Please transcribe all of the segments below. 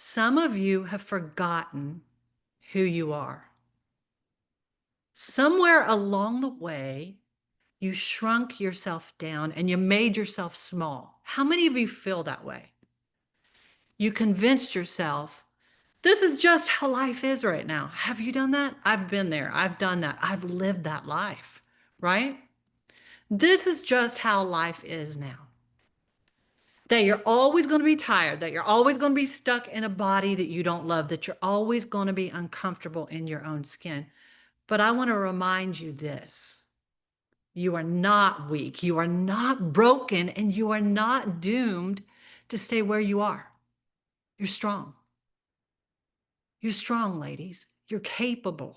Some of you have forgotten who you are. Somewhere along the way, you shrunk yourself down and you made yourself small. How many of you feel that way? You convinced yourself, this is just how life is right now. Have you done that? I've been there. I've done that. I've lived that life, right? This is just how life is now. That you're always going to be tired, that you're always going to be stuck in a body that you don't love, that you're always going to be uncomfortable in your own skin. But I want to remind you this. You are not weak. You are not broken, and you are not doomed to stay where you are. You're strong. You're strong, ladies. You're capable.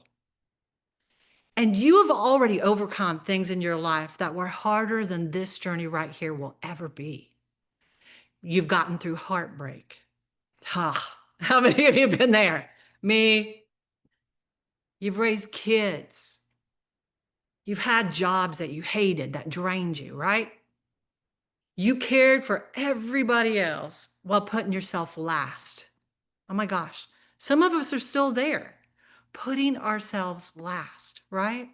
And you have already overcome things in your life that were harder than this journey right here will ever be. You've gotten through heartbreak. How many of you have been there? Me. You've raised kids. You've had jobs that you hated, that drained you, right? You cared for everybody else while putting yourself last. Oh my gosh. Some of us are still there, putting ourselves last, right?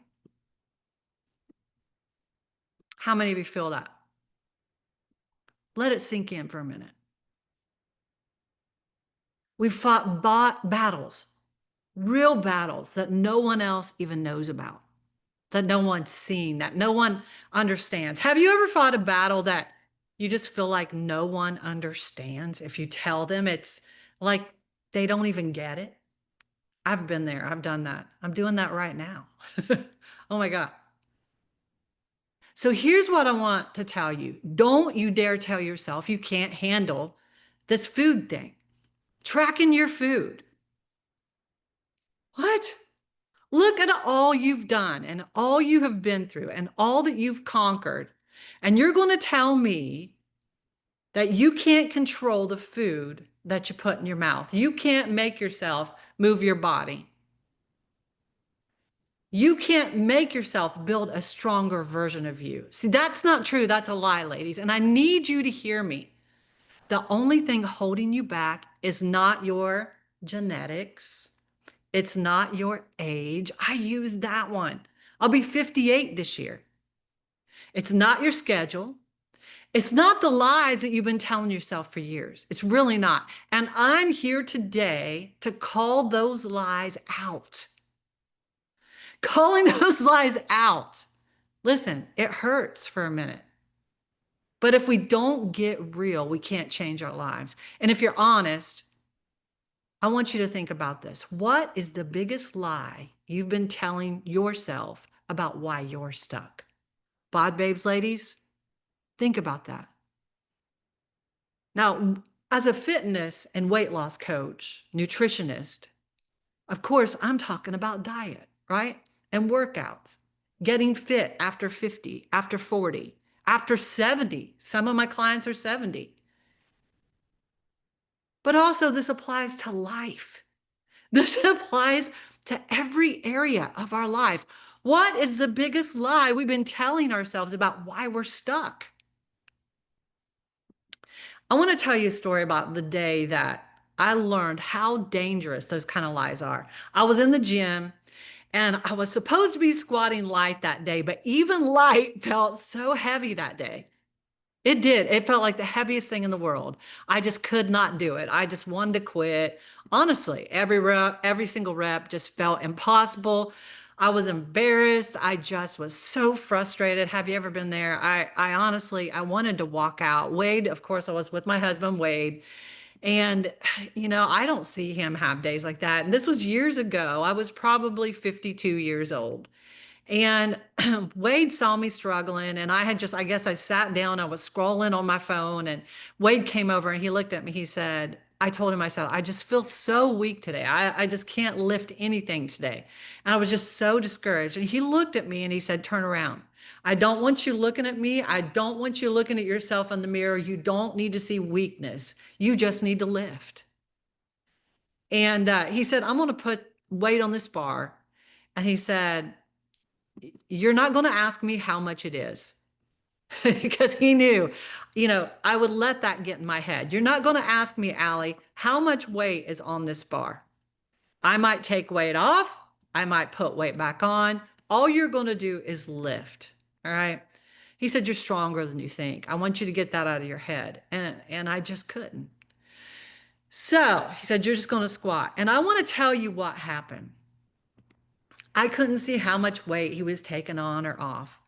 How many of you feel that? Let it sink in for a minute. We've fought battles, real battles that no one else even knows about, that no one's seen, that no one understands. Have you ever fought a battle that you just feel like no one understands? If you tell them, it's like they don't even get it. I've been there. I've done that. I'm doing that right now. Oh my God. So here's what I want to tell you. Don't you dare tell yourself you can't handle this food thing. Tracking your food. What? Look at all you've done and all you have been through and all that you've conquered. And you're going to tell me that you can't control the food that you put in your mouth. You can't make yourself move your body. You can't make yourself build a stronger version of you. See, that's not true. That's a lie, ladies. And I need you to hear me. The only thing holding you back is not your genetics. It's not your age. I use that one. I'll be 58 this year. It's not your schedule. It's not the lies that you've been telling yourself for years. It's really not. And I'm here today to call those lies out. Calling those lies out. Listen, it hurts for a minute. But if we don't get real, we can't change our lives. And if you're honest, I want you to think about this. What is the biggest lie you've been telling yourself about why you're stuck? Bod babes, ladies, think about that. Now, as a fitness and weight loss coach, nutritionist, of course, I'm talking about diet, right? And workouts, getting fit after 50, after 40, after 70. Some of my clients are 70. But also, this applies to life. This applies to every area of our life. What is the biggest lie we've been telling ourselves about why we're stuck? I want to tell you a story about the day that I learned how dangerous those kind of lies are. I was in the gym and I was supposed to be squatting light that day, but even light felt so heavy that day. It did. It felt like the heaviest thing in the world. I just could not do it. I just wanted to quit. Honestly, every single rep just felt impossible. I was embarrassed. I just was so frustrated. Have you ever been there? I honestly, I wanted to walk out. Wade, of course, I was with my husband, Wade. And, I don't see him have days like that. And this was years ago. I was probably 52 years old. And Wade saw me struggling, and I guess I sat down, I was scrolling on my phone, and Wade came over and he looked at me. He said, I told him, I said, I just feel so weak today. I just can't lift anything today. And I was just so discouraged. And he looked at me and he said, turn around. I don't want you looking at me. I don't want you looking at yourself in the mirror. You don't need to see weakness. You just need to lift. And he said, I'm going to put weight on this bar. And he said, you're not going to ask me how much it is. because he knew, I would let that get in my head. You're not going to ask me, Allie, how much weight is on this bar. I might take weight off. I might put weight back on. All you're going to do is lift. All right. He said, you're stronger than you think. I want you to get that out of your head. And I just couldn't. So he said, you're just going to squat. And I want to tell you what happened. I couldn't see how much weight he was taking on or off.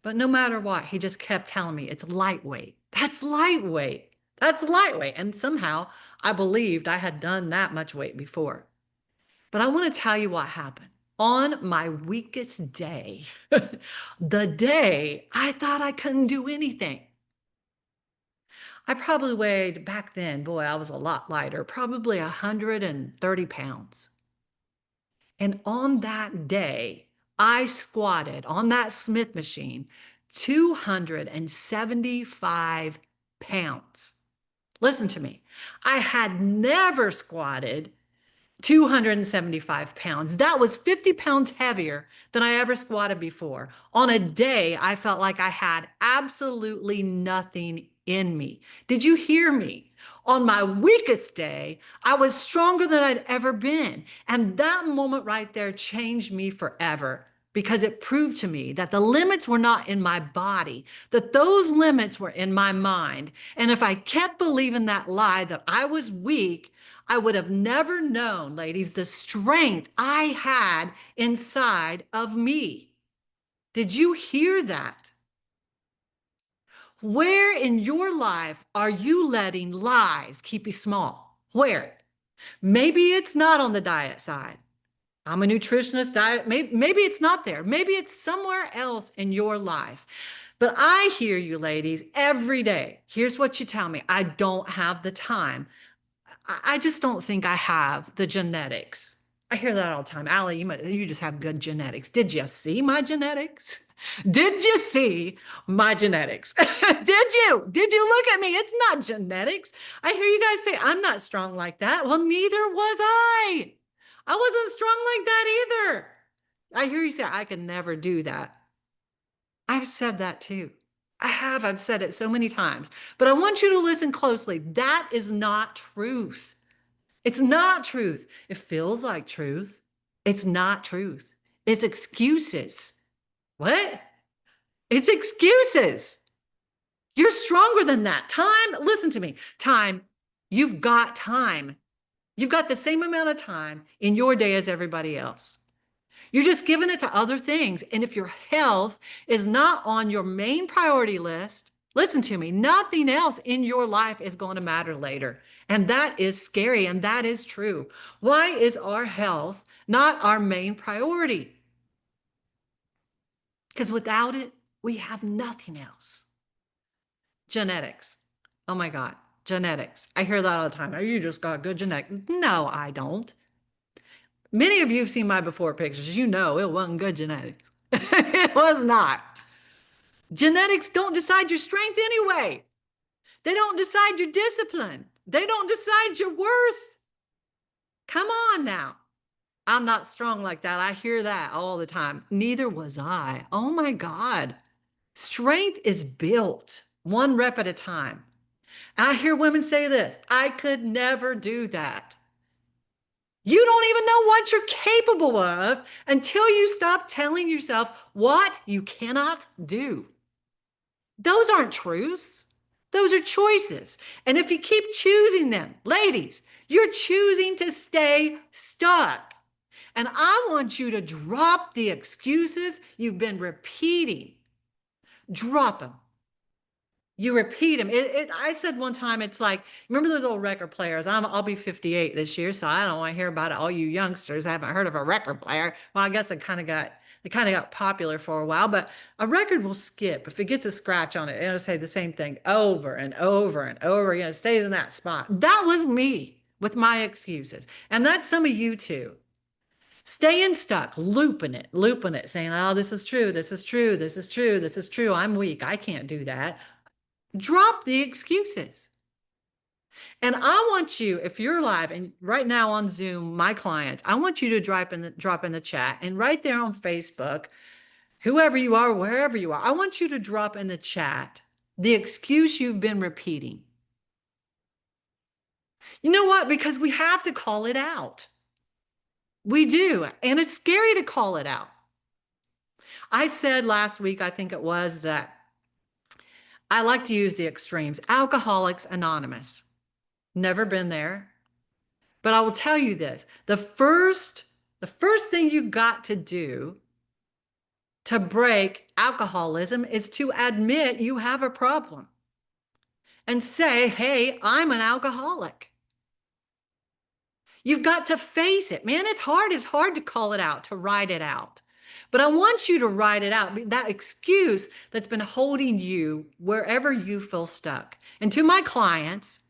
But no matter what, he just kept telling me it's lightweight. That's lightweight. That's lightweight. And somehow I believed I had done that much weight before. But I want to tell you what happened. On my weakest day, the day I thought I couldn't do anything, I probably weighed back then, boy, I was a lot lighter, probably 130 pounds. And on that day, I squatted on that Smith machine 275 pounds. Listen to me. I had never squatted 275 pounds. That was 50 pounds heavier than I ever squatted before. On a day, I felt like I had absolutely nothing in me. Did you hear me? On my weakest day, I was stronger than I'd ever been. And that moment right there changed me forever because it proved to me that the limits were not in my body, that those limits were in my mind. And if I kept believing that lie that I was weak, I would have never known, ladies, the strength I had inside of me. Did you hear that? Where in your life are you letting lies keep you small? Where? Maybe it's not on the diet side. I'm a nutritionist, diet. Maybe it's not there. Maybe it's somewhere else in your life. But I hear you, ladies, every day. Here's what you tell me. I don't have the time. I just don't think I have the genetics. I hear that all the time. Allie, you just have good genetics. Did you see my genetics? Did you see my genetics? Did you? Did you look at me? It's not genetics. I hear you guys say, I'm not strong like that. Well, neither was I. I wasn't strong like that either. I hear you say, I could never do that. I've said that too. I've said it so many times, but I want you to listen closely. That is not truth. It's not truth. It feels like truth. It's not truth. It's excuses. What? It's excuses. You're stronger than that. Time, listen to me. Time, you've got time. You've got the same amount of time in your day as everybody else. You're just giving it to other things. And if your health is not on your main priority list, listen to me, nothing else in your life is going to matter later. And that is scary. And that is true. Why is our health not our main priority? Because without it, we have nothing else. Genetics. Oh my God, genetics. I hear that all the time. Oh, you just got good genetics. No, I don't. Many of you have seen my before pictures. You know it wasn't good genetics. It was not. Genetics don't decide your strength anyway. They don't decide your discipline. They don't decide your worth. Come on now. I'm not strong like that. I hear that all the time. Neither was I. Oh my God. Strength is built one rep at a time. And I hear women say this, I could never do that. You don't even know what you're capable of until you stop telling yourself what you cannot do. Those aren't truths. Those are choices. And if you keep choosing them, ladies, you're choosing to stay stuck. And I want you to drop the excuses you've been repeating. Drop them. You repeat them. I said one time, it's like, remember those old record players? I'll be 58 this year, so I don't want to hear about it. All you youngsters haven't heard of a record player. Well, I guess they kind of got popular for a while, but a record will skip. If it gets a scratch on it, it'll say the same thing over and over and over again. It stays in that spot. That was me with my excuses. And that's some of you too. Staying stuck, looping it, saying, oh, this is true, this is true, this is true, this is true. I'm weak. I can't do that. Drop the excuses. And I want you, if you're live and right now on Zoom, my clients, I want you to drop in the chat and right there on Facebook, whoever you are, wherever you are, I want you to drop in the chat the excuse you've been repeating. You know what? Because we have to call it out. We do. And it's scary to call it out. I said last week, I think it was, that I like to use the extremes. Alcoholics Anonymous. Never been there. But I will tell you this. The first thing you got to do to break alcoholism is to admit you have a problem and say, hey, I'm an alcoholic. You've got to face it, man. It's hard. It's hard to call it out, to write it out. But I want you to write it out, that excuse that's been holding you wherever you feel stuck. And to my clients,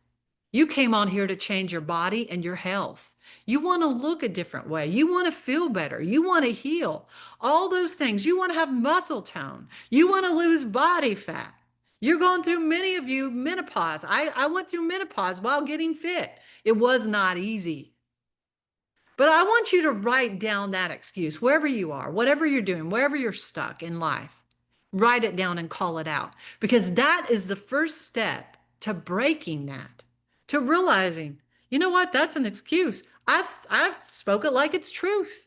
you came on here to change your body and your health. You want to look a different way. You want to feel better. You want to heal. All those things. You want to have muscle tone. You want to lose body fat. You're going through, many of you, menopause. I went through menopause while getting fit. It was not easy. But I want you to write down that excuse wherever you are, whatever you're doing, wherever you're stuck in life. Write it down and call it out, because that is the first step to breaking that, to realizing, you know what, that's an excuse. I've spoke it like it's truth,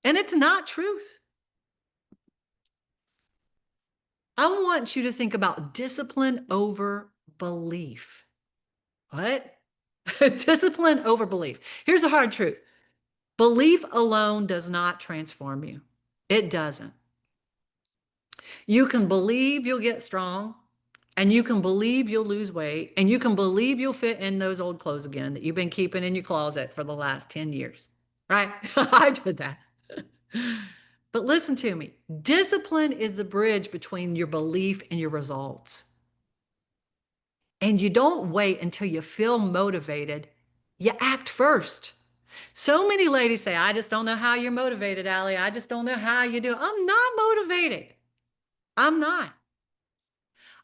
and it's not truth. I want you to think about discipline over belief. What? Discipline over belief. Here's the hard truth. Belief alone does not transform you. It doesn't. You can believe you'll get strong, and you can believe you'll lose weight, and you can believe you'll fit in those old clothes again that you've been keeping in your closet for the last 10 years, right? I did that. But listen to me. Discipline is the bridge between your belief and your results. And you don't wait until you feel motivated. You act first. So many ladies say, I just don't know how you're motivated, Allie. I just don't know how you do it. I'm not motivated. I'm not.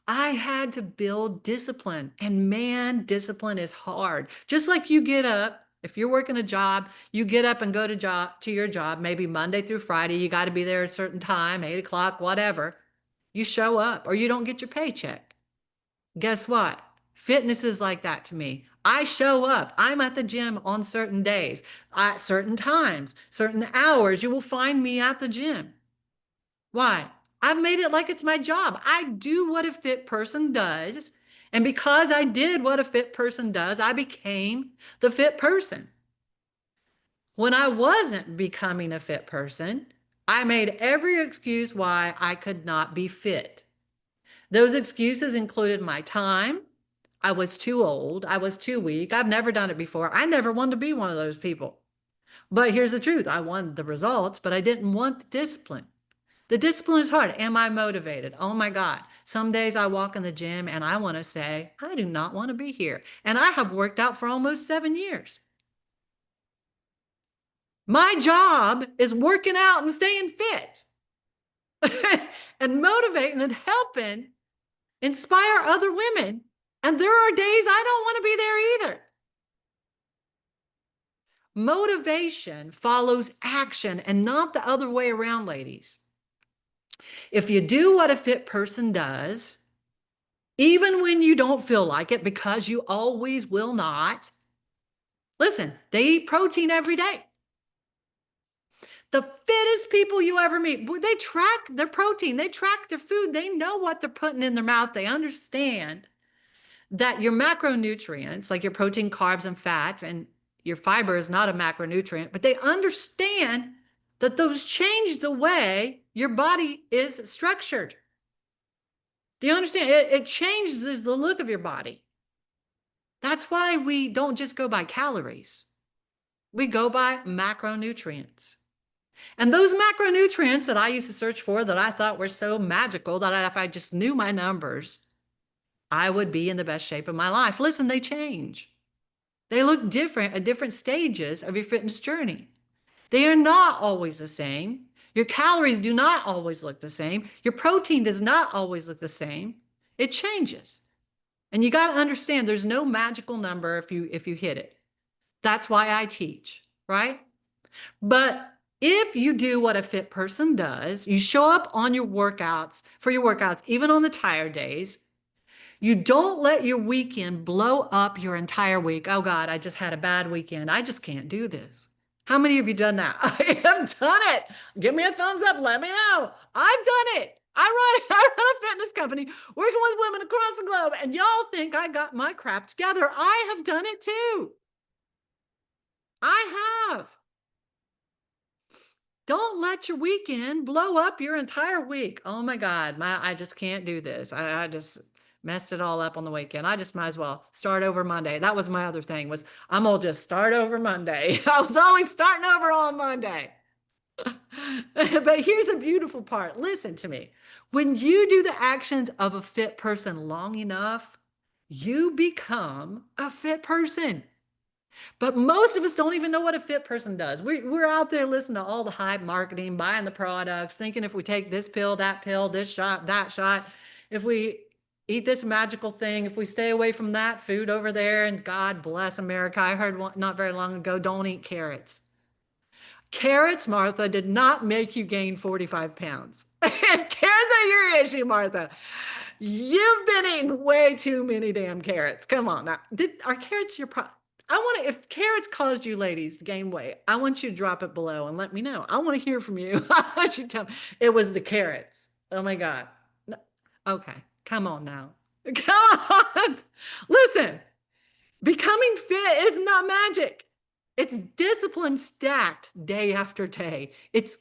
I had to build discipline, and man, discipline is hard. Just like you get up, if you're working a job, you get up and go to your job, maybe Monday through Friday, you got to be there at a certain time, 8 o'clock, whatever. You show up or you don't get your paycheck. Guess what? Fitness is like that to me. I show up. I'm at the gym on certain days, at certain times, certain hours. You will find me at the gym. Why? I've made it like it's my job. I do what a fit person does. And because I did what a fit person does, I became the fit person. When I wasn't becoming a fit person, I made every excuse why I could not be fit. Those excuses included my time. I was too old. I was too weak. I've never done it before. I never wanted to be one of those people. But here's the truth. I wanted the results, but I didn't want the discipline. The discipline is hard. Am I motivated? Oh my God. Some days I walk in the gym and I want to say, I do not want to be here. And I have worked out for almost 7 years. My job is working out and staying fit and motivating and helping inspire other women. And there are days I don't want to be there either. Motivation follows action and not the other way around, ladies. If you do what a fit person does, even when you don't feel like it, because you always will not, listen, they eat protein every day. The fittest people you ever meet, they track their protein, they track their food, they know what they're putting in their mouth, they understand that your macronutrients, like your protein, carbs, and fats, and your fiber is not a macronutrient, but they understand that those change the way your body is structured. Do you understand? It changes the look of your body. That's why we don't just go by calories. We go by macronutrients. And those macronutrients that I used to search for, that I thought were so magical, that if I just knew my numbers, I would be in the best shape of my life. Listen, they change. They look different at different stages of your fitness journey. They are not always the same. Your calories do not always look the same. Your protein does not always look the same. It changes. And you got to understand there's no magical number if you hit it. That's why I teach, right? But If you do what a fit person does, you show up on your workouts, for your workouts, even on the tired days. You don't let your weekend blow up your entire week. Oh God, I just had a bad weekend. I just can't do this. How many of you done that? I have done it. Give me a thumbs up. Let me know. I've done it. I run a fitness company working with women across the globe, and y'all think I got my crap together. I have done it too. I have. Don't let your weekend blow up your entire week. Oh my God, I just can't do this. I just messed it all up on the weekend. I just might as well start over Monday. That was my other thing was I'm gonna just start over Monday. I was always starting over on Monday. But here's a beautiful part. Listen to me. When you do the actions of a fit person long enough, you become a fit person. But most of us don't even know what a fit person does. We're out there listening to all the hype marketing, buying the products, thinking if we take this pill, this shot, that shot, if we eat this magical thing, if we stay away from that food over there, and God bless America. I heard not very long ago, don't eat carrots. Carrots, Martha, did not make you gain 45 pounds. If carrots are your issue, Martha, you've been eating way too many damn carrots. Come on now. Are carrots your problem? I want to, if carrots caused you ladies to gain weight, I want you to drop it below and let me know. I want to hear from you. I want you to tell me it was the carrots. Oh my God. No. Okay. Come on now. Come on. Listen, becoming fit is not magic. It's discipline stacked day after day. It's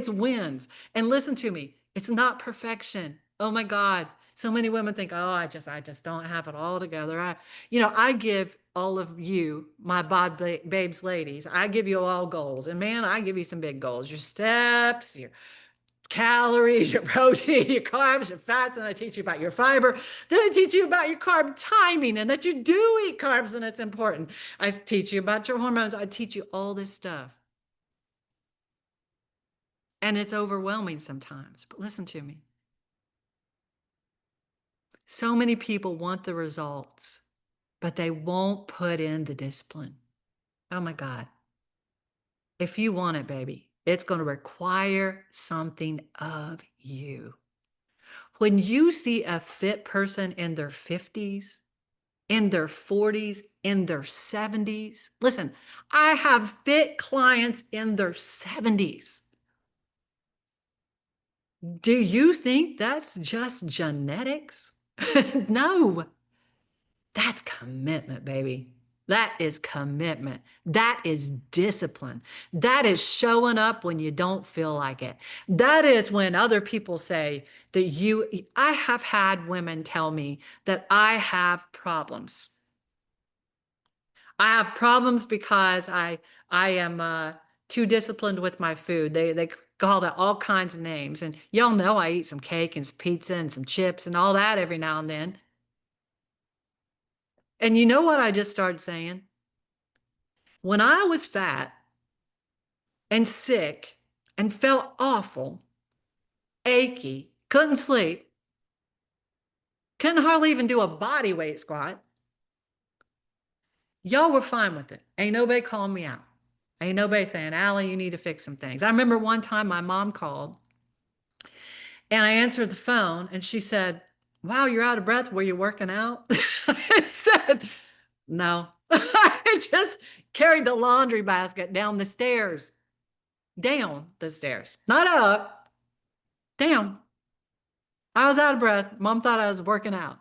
wins. And listen to me, it's not perfection. Oh my God. So many women think, oh, I just don't have it all together. I give all of you, my bod babes ladies, I give you all goals. And man, I give you some big goals. Your steps, your calories, your protein, your carbs, your fats, and I teach you about your fiber. Then I teach you about your carb timing and that you do eat carbs and it's important. I teach you about your hormones. I teach you all this stuff. And it's overwhelming sometimes, but listen to me. So many people want the results, but they won't put in the discipline. Oh my God. If you want it, baby, it's going to require something of you. When you see a fit person in their 50s, in their 40s, in their 70s, listen, I have fit clients in their 70s. Do you think that's just genetics? No, that's commitment, baby. That is commitment. That is discipline. That is showing up when you don't feel like it. That is when other people say that I have had women tell me that I have problems. I have problems because I am too disciplined with my food. They call it all kinds of names. And y'all know I eat some cake and some pizza and some chips and all that every now and then. And you know what I just started saying? When I was fat and sick and felt awful, achy, couldn't sleep, couldn't hardly even do a body weight squat, y'all were fine with it. Ain't nobody calling me out. Ain't nobody saying, Allie, you need to fix some things. I remember one time my mom called and I answered the phone and she said, wow, you're out of breath. Were you working out? I said, no. I just carried the laundry basket down the stairs. Down the stairs. Not up. Down. I was out of breath. Mom thought I was working out.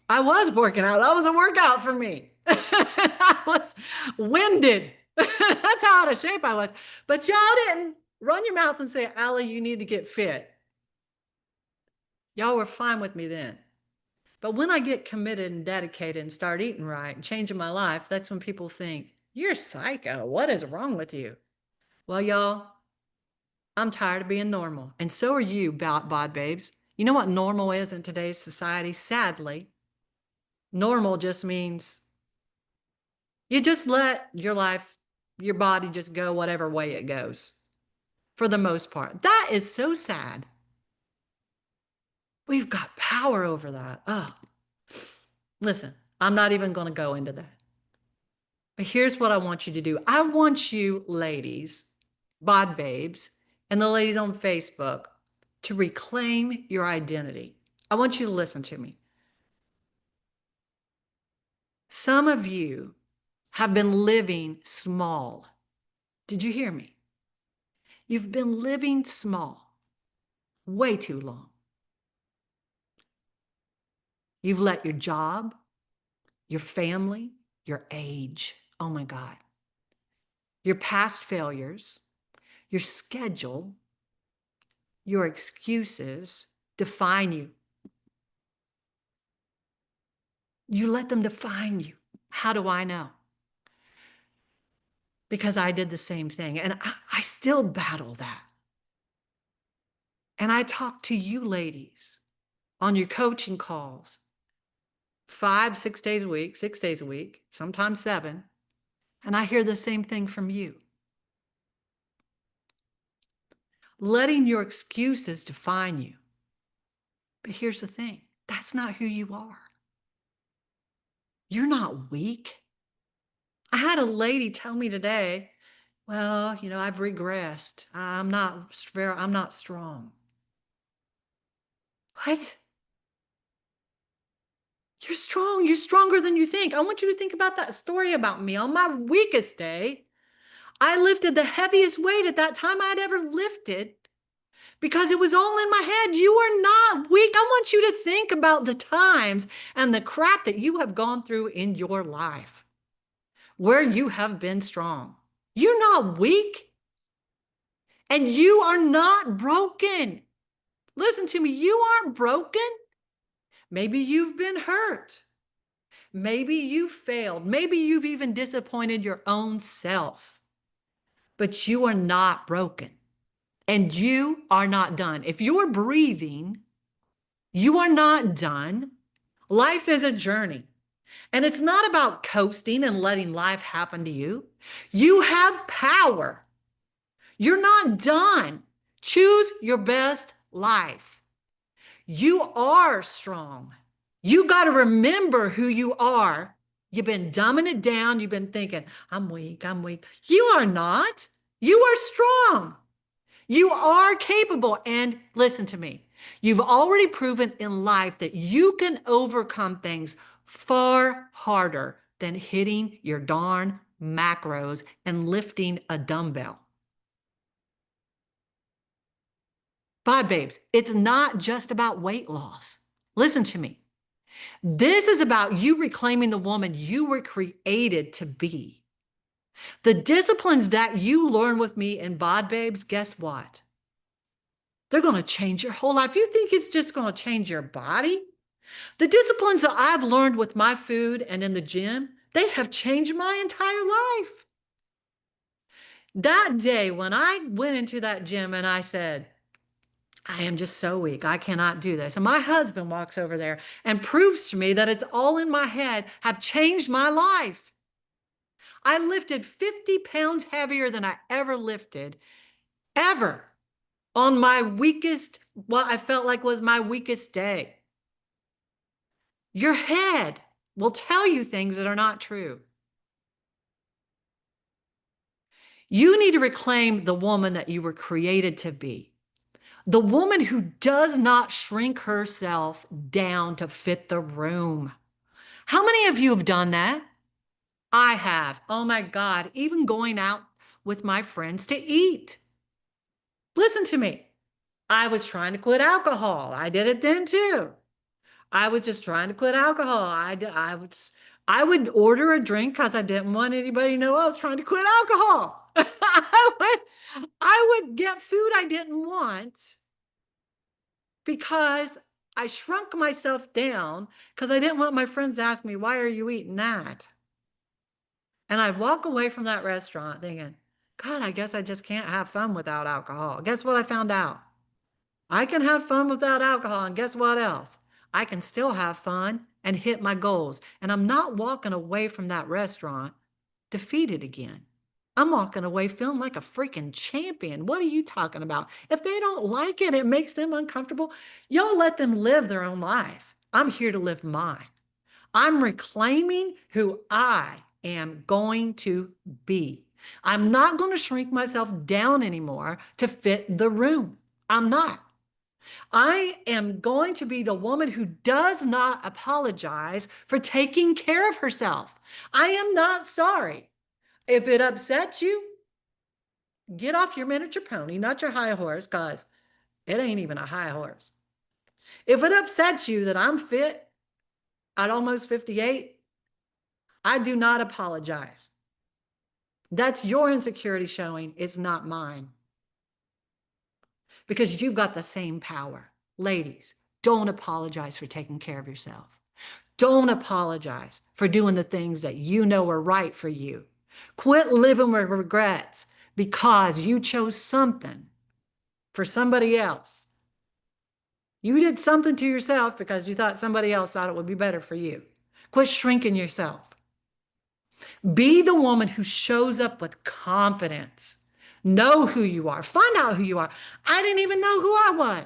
I was working out. That was a workout for me. I was winded. That's how out of shape I was. But y'all didn't run your mouth and say, Allie, you need to get fit. Y'all were fine with me then. But when I get committed and dedicated and start eating right and changing my life, that's when people think, you're psycho. What is wrong with you? Well, y'all, I'm tired of being normal. And so are you, bod babes. You know what normal is in today's society? Sadly, normal just means you just let your life, your body just go whatever way it goes for the most part. That is so sad. We've got power over that. Oh, listen, I'm not even going to go into that. But here's what I want you to do. I want you, ladies, Bod Babes, and the ladies on Facebook to reclaim your identity. I want you to listen to me. Some of you have been living small. Did you hear me? You've been living small way too long. You've let your job, your family, your age, oh my God, your past failures, your schedule, your excuses define you. You let them define you. How do I know? Because I did the same thing, and I still battle that. And I talk to you ladies on your coaching calls 5, 6 days a week, 6 days a week, sometimes 7, and I hear the same thing from you. Letting your excuses define you. But here's the thing, that's not who you are. You're not weak. I had a lady tell me today, well, I've regressed. I'm not strong. What? You're strong. You're stronger than you think. I want you to think about that story about me. On my weakest day, I lifted the heaviest weight at that time I'd ever lifted because it was all in my head. You are not weak. I want you to think about the times and the crap that you have gone through in your life where you have been strong. You're not weak and you are not broken. Listen to me. You aren't broken. Maybe you've been hurt. Maybe you failed. Maybe you've even disappointed your own self. But you are not broken. And you are not done. If you are breathing, you are not done. Life is a journey. And it's not about coasting and letting life happen to you. You have power. You're not done. Choose your best life. You are strong. You got to remember who you are. You've been dumbing it down. You've been thinking, I'm weak, I'm weak. You are not. You are strong. You are capable. And listen to me. You've already proven in life that you can overcome things far harder than hitting your darn macros and lifting a dumbbell. Bod Babes, it's not just about weight loss. Listen to me. This is about you reclaiming the woman you were created to be. The disciplines that you learn with me in Bod Babes, guess what? They're going to change your whole life. You think it's just going to change your body? The disciplines that I've learned with my food and in the gym, they have changed my entire life. That day when I went into that gym and I said, I am just so weak. I cannot do this. And my husband walks over there and proves to me that it's all in my head, have changed my life. I lifted 50 pounds heavier than I ever lifted, ever, on my weakest, what I felt like was my weakest day. Your head will tell you things that are not true. You need to reclaim the woman that you were created to be. The woman who does not shrink herself down to fit the room. How many of you have done that? I have. Oh my God, even going out with my friends to eat. Listen to me. I was trying to quit alcohol. I did it then too. I was just trying to quit alcohol. I would order a drink because I didn't want anybody to know I was trying to quit alcohol. I would get food I didn't want because I shrunk myself down because I didn't want my friends to ask me, why are you eating that? And I'd walk away from that restaurant thinking, God, I guess I just can't have fun without alcohol. Guess what I found out? I can have fun without alcohol, and guess what else? I can still have fun and hit my goals. And I'm not walking away from that restaurant defeated again. I'm walking away feeling like a freaking champion. What are you talking about? If they don't like it, it makes them uncomfortable. Y'all let them live their own life. I'm here to live mine. I'm reclaiming who I am going to be. I'm not going to shrink myself down anymore to fit the room. I'm not. I am going to be the woman who does not apologize for taking care of herself. I am not sorry. If it upsets you, get off your miniature pony, not your high horse, because it ain't even a high horse. If it upsets you that I'm fit at almost 58, I do not apologize. That's your insecurity showing. It's not mine. Because you've got the same power. Ladies, don't apologize for taking care of yourself. Don't apologize for doing the things that you know are right for you. Quit living with regrets because you chose something for somebody else. You did something to yourself because you thought somebody else thought it would be better for you. Quit shrinking yourself. Be the woman who shows up with confidence. Know who you are. Find out who you are. I didn't even know who I was.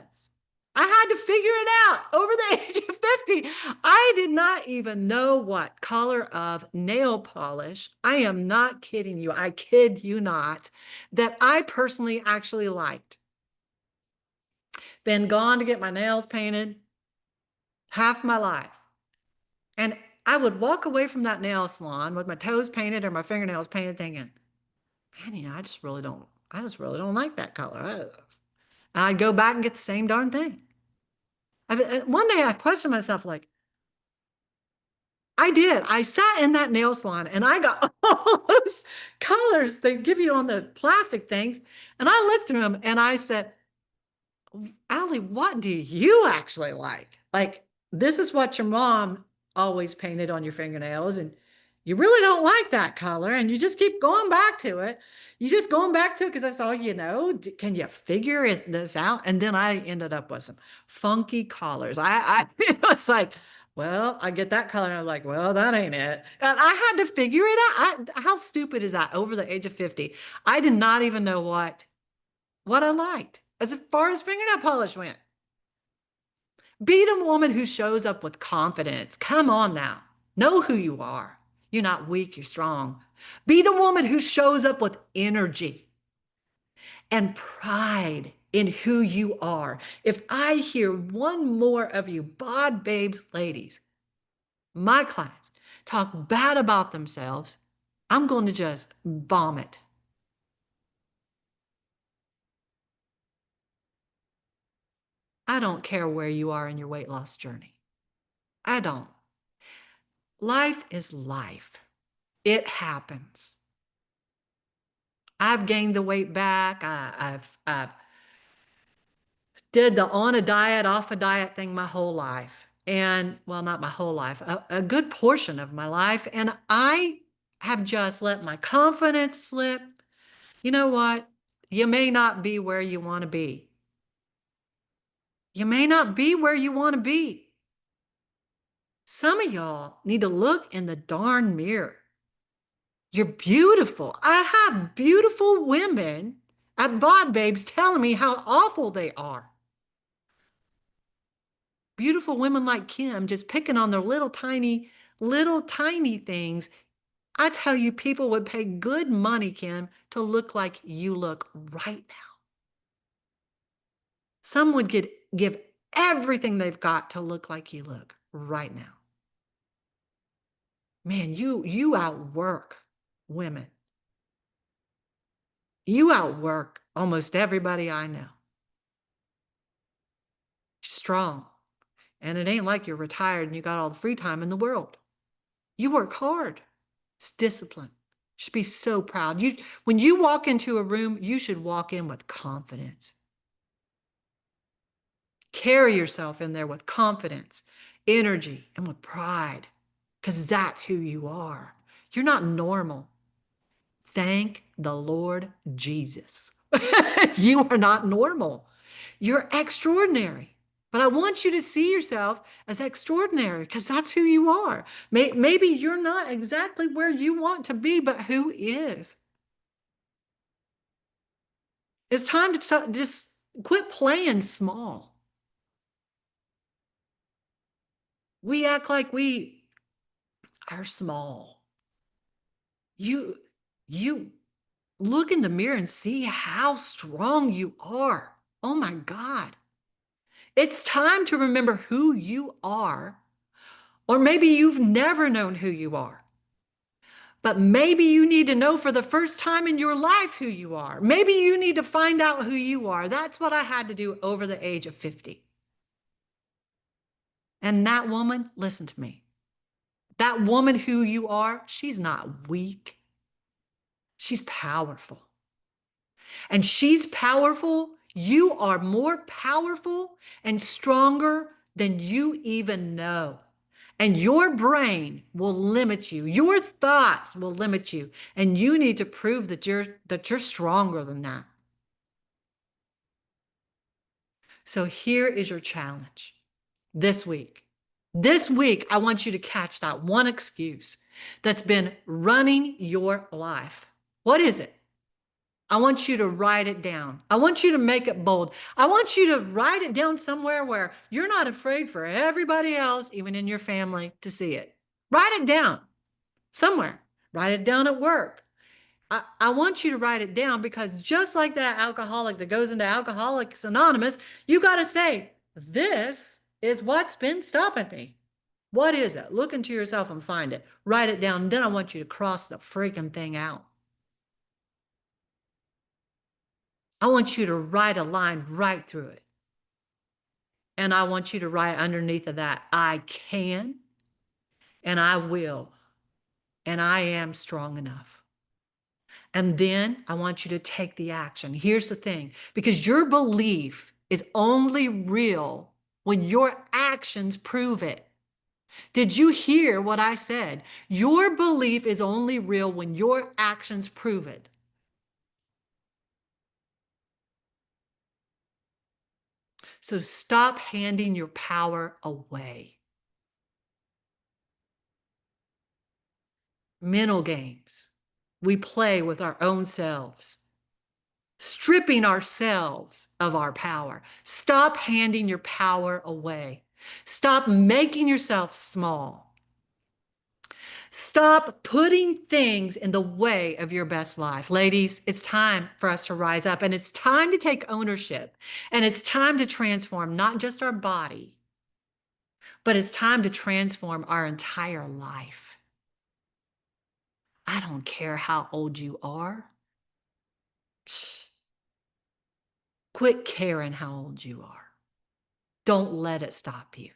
I had to figure it out over the age of 50. I did not even know what color of nail polish, I am not kidding you, I kid you not, that I personally actually liked. Been gone to get my nails painted half my life. And I would walk away from that nail salon with my toes painted or my fingernails painted thinking, man, I just really don't like that color. And I'd go back and get the same darn thing. One day I questioned myself, like, I did. I sat in that nail salon and I got all those colors they give you on the plastic things. And I looked through them and I said, Allie, what do you actually like? Like, this is what your mom always painted on your fingernails. And you really don't like that color. And you just keep going back to it. You just going back to it because that's all you know. Can you figure this out? And then I ended up with some funky colors. It was like, well, I get that color. And I'm like, well, that ain't it. And I had to figure it out. How stupid is that? Over the age of 50, I did not even know what I liked as far as fingernail polish went. Be the woman who shows up with confidence. Come on now. Know who you are. You're not weak, you're strong. Be the woman who shows up with energy and pride in who you are. If I hear one more of you bod babes ladies, my clients, talk bad about themselves, I'm going to just vomit. I don't care where you are in your weight loss journey. I don't. Life is life. It happens. I've gained the weight back. I've did the on a diet, off a diet thing my whole life. And well, not my whole life, a good portion of my life. And I have just let my confidence slip. You know what? You may not be where you want to be. You may not be where you want to be. Some of y'all need to look in the darn mirror. You're beautiful. I have beautiful women at Bod Babes telling me how awful they are. Beautiful women like Kim just picking on their little tiny things. I tell you, people would pay good money, Kim, to look like you look right now. Some would give everything they've got to look like you look right now. Man, you outwork women. You outwork almost everybody I know. Strong. And it ain't like you're retired and you got all the free time in the world. You work hard. It's discipline. You should be so proud. When you walk into a room, you should walk in with confidence. Carry yourself in there with confidence, energy, and with pride, because that's who you are. You're not normal. Thank the Lord Jesus. You are not normal. You're extraordinary. But I want you to see yourself as extraordinary because that's who you are. Maybe you're not exactly where you want to be, but who is? It's time to just quit playing small. We act like we are small. You look in the mirror and see how strong you are. Oh my God. It's time to remember who you are. Or maybe you've never known who you are. But maybe you need to know for the first time in your life who you are. Maybe you need to find out who you are. That's what I had to do over the age of 50. And that woman, listen to me. That woman who you are, she's not weak. She's powerful. And she's powerful. You are more powerful and stronger than you even know. And your brain will limit you. Your thoughts will limit you. And you need to prove that you're stronger than that. So here is your challenge this week. This week, I want you to catch that one excuse that's been running your life. What is it? I want you to write it down. I want you to make it bold. I want you to write it down somewhere where you're not afraid for everybody else, even in your family, to see it. Write it down somewhere. Write it down at work. I want you to write it down because just like that alcoholic that goes into Alcoholics Anonymous, you got to say, this is what's been stopping me. What is it? Look into yourself and find it. Write it down. Then I want you to cross the freaking thing out. I want you to write a line right through it. And I want you to write underneath of that, I can, and I will, and I am strong enough. And then I want you to take the action. Here's the thing, because your belief is only real when your actions prove it. Did you hear what I said? Your belief is only real when your actions prove it. So stop handing your power away. Mental games. We play with our own selves, stripping ourselves of our power. Stop handing your power away. Stop making yourself small. Stop putting things in the way of your best life. Ladies, it's time for us to rise up, and it's time to take ownership, and it's time to transform not just our body, but it's time to transform our entire life. I don't care how old you are. Quit caring how old you are. Don't let it stop you.